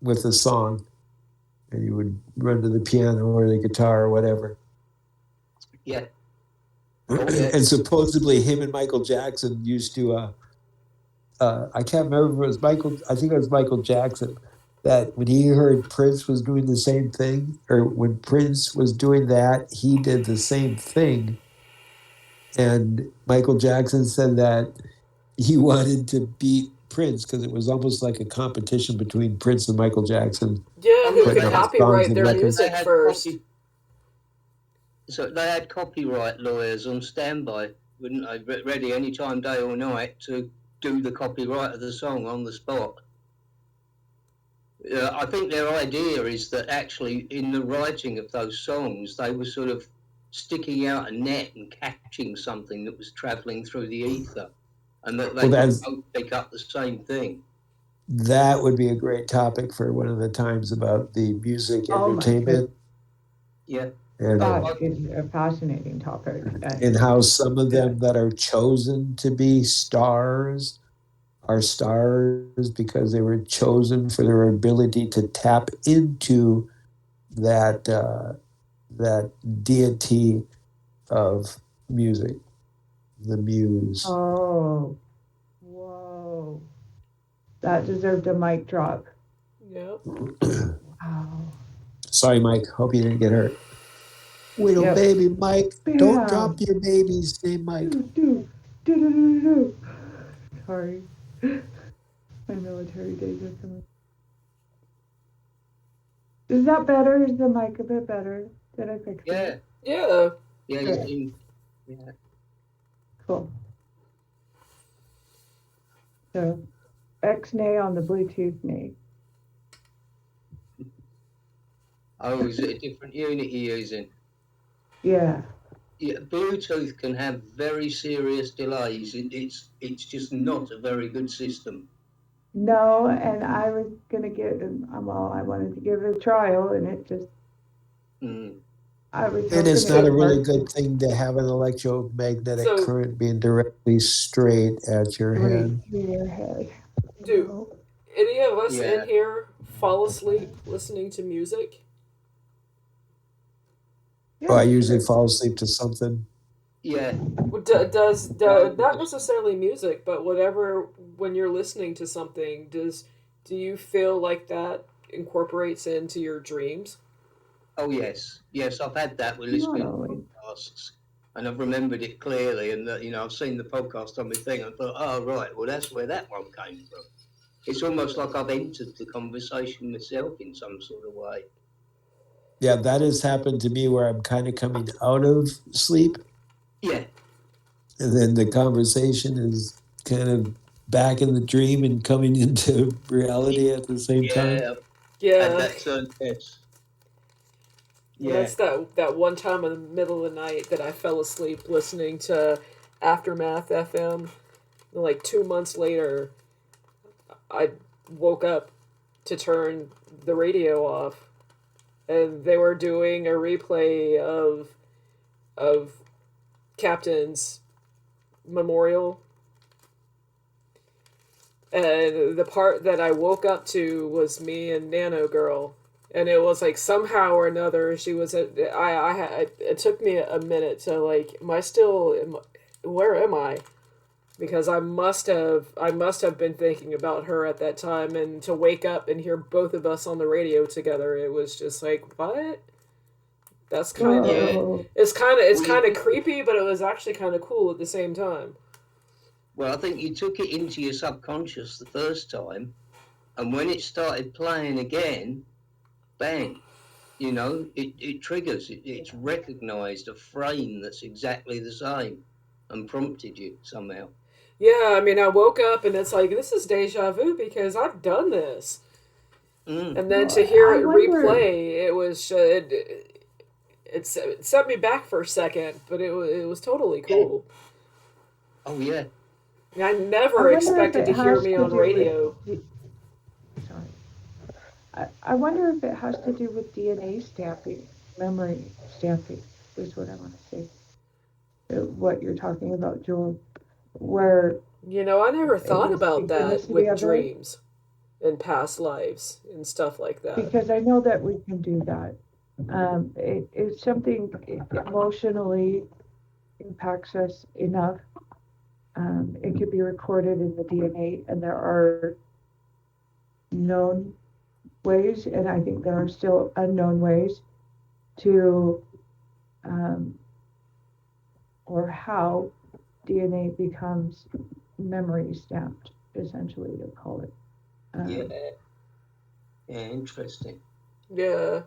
with a song, and he would run to the piano or the guitar or whatever. Yeah. Oh, yeah. And supposedly him and Michael Jackson used to. I can't remember if it was Michael. I think it was Michael Jackson. That when he heard Prince was doing the same thing, or when Prince was doing that, he did the same thing. And Michael Jackson said that he wanted to beat Prince because it was almost like a competition between Prince and Michael Jackson. Yeah, who Putting could out songs copyright and their records. music first. So they had copyright lawyers on standby, wouldn't they? Ready any time, day or night, to do the copyright of the song on the spot. I think their idea is that actually in the writing of those songs, they were sort of sticking out a net and catching something that was travelling through the ether, and that they could both pick up the same thing. That would be a great topic for one of the times about the music entertainment. Yeah. And, That is a fascinating topic. And how some of them that are chosen to be stars are stars because they were chosen for their ability to tap into that that deity of music, the muse. Oh, whoa. That deserved a mic drop. Yep. Wow. Sorry, Mike. Hope you didn't get hurt. Wait, Yep. baby, Mike. Bam. Don't drop your baby's name, Mike. Sorry. My military days are coming. Is that better? Is the mic a bit better? Did I fix it? Yeah. Yeah, Good. yeah. Cool. So, X-nay on the Bluetooth nay. Oh, is it a different unit you're using? Yeah. Yeah, Bluetooth can have very serious delays. It's just not a very good system. No, and I was gonna I wanted to give it a trial, and it just. I was. And it's not a really good thing to have an electromagnetic current being directly straight at your head. Through your head. Do any of us in here fall asleep listening to music? Oh, I usually fall asleep to something. Yeah. Does not necessarily music, but whatever, when you're listening to something, do you feel like that incorporates into your dreams? Oh yes, I've had that with listening to podcasts, and I've remembered it clearly. And I've seen the podcast on my thing, and thought, oh right, well that's where that one came from. It's almost like I've entered the conversation myself in some sort of way. Yeah, that has happened to me where I'm kind of coming out of sleep. Yeah. And then the conversation is kind of back in the dream and coming into reality at the same time. Yeah. And that's yes. Yeah. That's that one time in the middle of the night that I fell asleep listening to Aftermath FM. And like 2 months later, I woke up to turn the radio off, and they were doing a replay of Captain's memorial. And the part that I woke up to was me and Nano Girl. And it was like somehow or another she was it took me a minute to like, where am I? Because I must have been thinking about her at that time, and to wake up and hear both of us on the radio together, it was just like, what? That's kind of it's kind of creepy, but it was actually kind of cool at the same time. Well, I think you took it into your subconscious the first time, and when it started playing again, bang, it triggers. It's recognised a frame that's exactly the same, and prompted you somehow. Yeah, I mean, I woke up and it's like, this is deja vu because I've done this. And then to hear it replay, it was it set me back for a second, but it was totally cool. Oh yeah. I never expected to hear me on radio. I wonder if it has to do with DNA stamping, memory stamping, is what I want to say. What you're talking about, Joel, where I never thought about that with of dreams and past lives and stuff like that. Because I know that we can do that. It's something emotionally impacts us enough. It could be recorded in the DNA, and there are known ways, and I think there are still unknown ways to, or how DNA becomes memory stamped, essentially, to call it. Yeah, interesting. Yeah.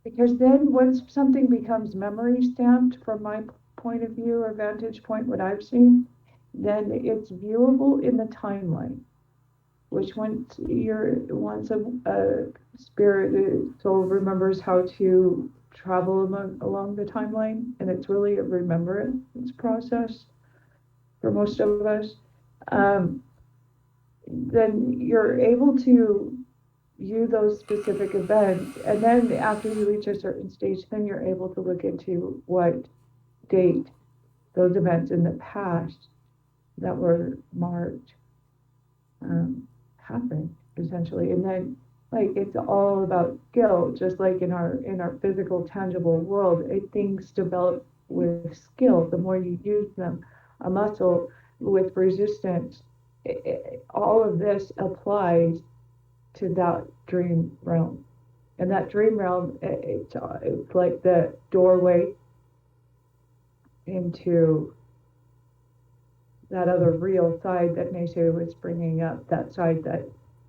Because then once something becomes memory stamped, from my point of view or vantage point, what I've seen, then it's viewable in the timeline. Which once a spirit soul remembers how to travel along the timeline, and it's really a remembrance process for most of us, then you're able to view those specific events, and then after you reach a certain stage, then you're able to look into what date those events in the past that were marked happened, essentially. And then, like, it's all about skill, just like in our physical tangible world. Things develop with skill. The more you use them, a muscle with resistance, all of this applies to that dream realm. And that dream realm, it's like the doorway into that other real side that Neshe was bringing up, that side that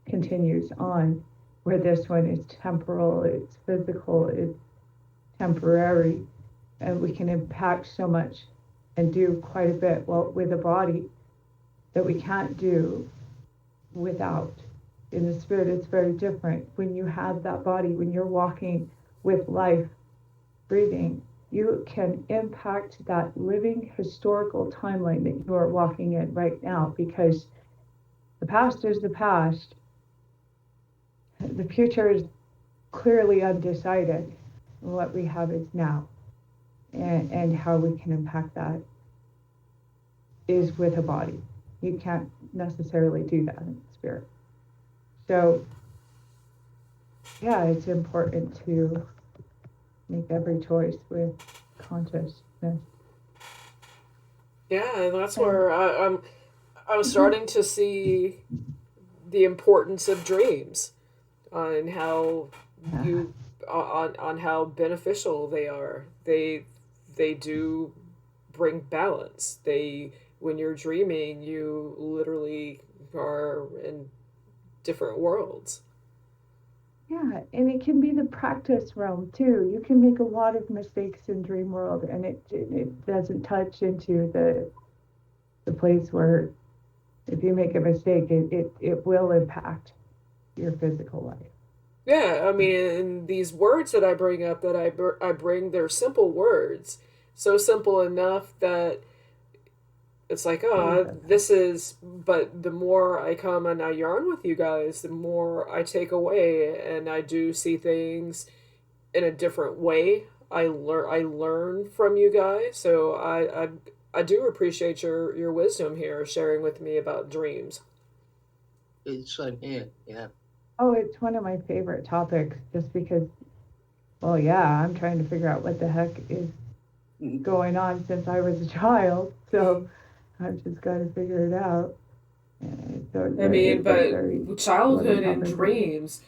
continues on, where this one is temporal, it's physical, it's temporary, and we can impact so much and do quite a bit with a body that we can't do without. In the spirit, it's very different. When you have that body, when you're walking with life, breathing, you can impact that living historical timeline that you are walking in right now, because the past is the past. The future is clearly undecided. What we have is now. And how we can impact that is with a body. You can't necessarily do that in spirit. So, yeah, it's important to make every choice with consciousness. Yeah, and that's where I'm starting to see the importance of dreams, on how on how beneficial they are. They do bring balance. When you're dreaming, you literally are in different worlds. Yeah, and it can be the practice realm too. You can make a lot of mistakes in dream world, and it doesn't touch into the place where if you make a mistake, it will impact your physical life. Yeah, I mean, and these words that I bring up, that I bring, they're simple words, so simple enough that it's like, but the more I come and I yarn with you guys, the more I take away, and I do see things in a different way. I learn from you guys, so I do appreciate your wisdom here, sharing with me about dreams. It's same here, yeah. Oh, it's one of my favorite topics, just because, well, yeah, I'm trying to figure out what the heck is going on since I was a child, so I've just got to figure it out. But childhood and dreams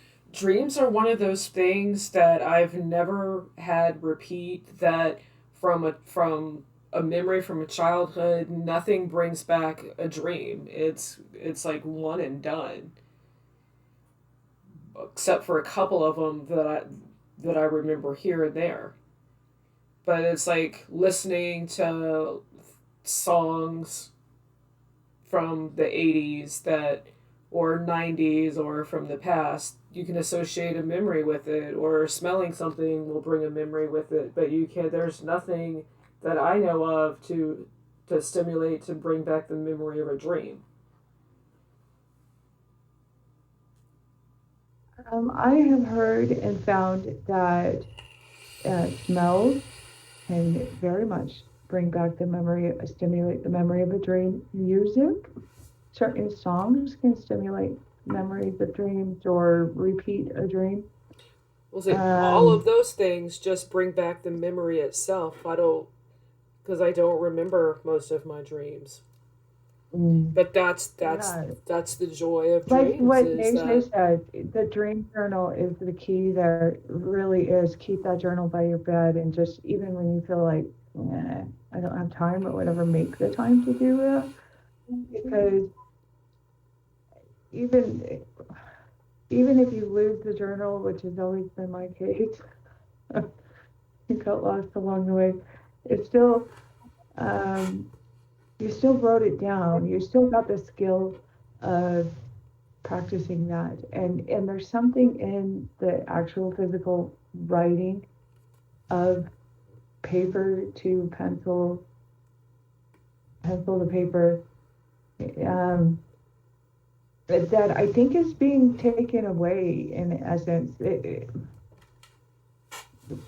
are one of those things that I've never had repeat, that from a memory from a childhood, nothing brings back a dream. It's like one and done, except for a couple of them that I remember here and there. But it's like listening to songs from the 80s that or 90s or from the past, you can associate a memory with it, or smelling something will bring a memory with it, but you can't, there's nothing that I know of to stimulate, to bring back the memory of a dream. I have heard and found that smells can very much bring back the memory, stimulate the memory of a dream. Music, certain songs can stimulate memories of dreams or repeat a dream. Well, see, all of those things just bring back the memory itself. Because I don't remember most of my dreams. But that's the joy of dreams. Like what Nature said, the dream journal is the key there. Really is. Keep that journal by your bed, and just even when you feel like I don't have time or whatever, make the time to do it. Because even if you lose the journal, which has always been my case, you got lost along the way. It's still you still wrote it down. You still got the skill of practicing that, and there's something in the actual physical writing of paper to pencil to paper, that I think is being taken away in essence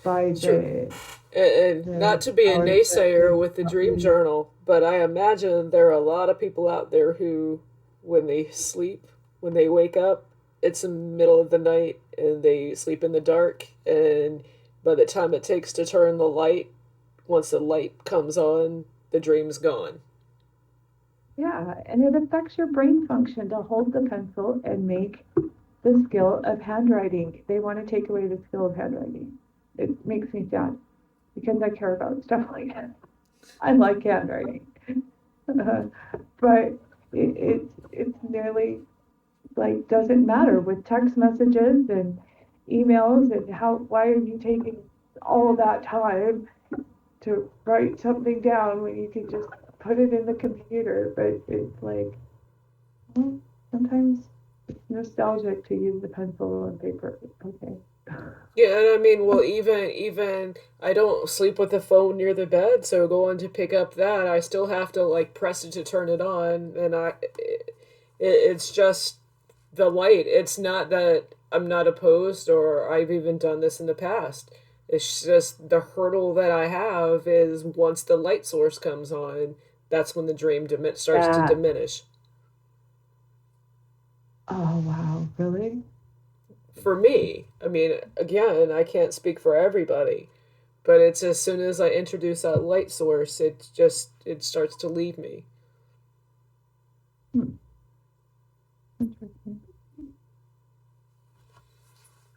by the. And not to be a naysayer with the dream journal, but I imagine there are a lot of people out there who, when they sleep, when they wake up, it's in the middle of the night and they sleep in the dark, and by the time it takes to turn the light, once the light comes on, the dream's gone. Yeah, and it affects your brain function to hold the pencil and make the skill of handwriting. They want to take away the skill of handwriting. It makes me sad because I care about stuff like that. I like handwriting. But it's nearly like doesn't matter with text messages and emails, and why are you taking all that time to write something down when you can just put it in the computer? But it's like, well, sometimes it's nostalgic to use the pencil and paper. Okay. Yeah, and I mean, well, even I don't sleep with the phone near the bed, so going to pick up that, I still have to like press it to turn it on, and it's just the light. It's not that I'm not opposed, or I've even done this in the past. It's just the hurdle that I have is once the light source comes on, that's when the dream starts to diminish. Oh, wow, really? For me, I mean, again, I can't speak for everybody, but it's as soon as I introduce that light source, it starts to leave me. Interesting.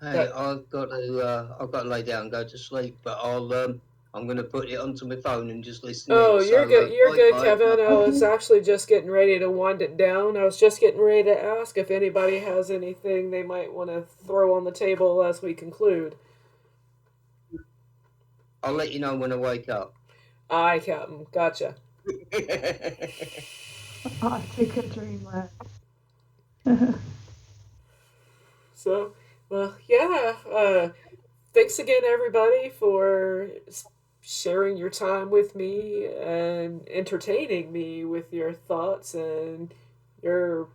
Hey, I've got to lay down and go to sleep, but I'm going to put it onto my phone and just listen. Oh, you're good. You're good, bye. Kevin. I was actually just getting ready to wind it down. I was just getting ready to ask if anybody has anything they might want to throw on the table as we conclude. I'll let you know when I wake up. Aye, Captain. Gotcha. I'll take a dream left. So, well, yeah. Thanks again, everybody, for sharing your time with me and entertaining me with your thoughts and your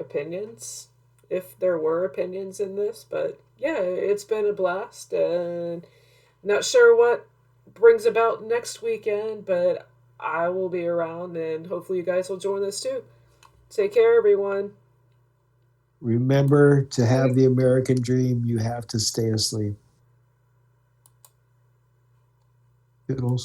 opinions, if there were opinions in this. But yeah, it's been a blast, and not sure what brings about next weekend, but I will be around, and hopefully you guys will join us too. Take care, everyone. Remember, to have the American dream, you have to stay asleep. Toodles.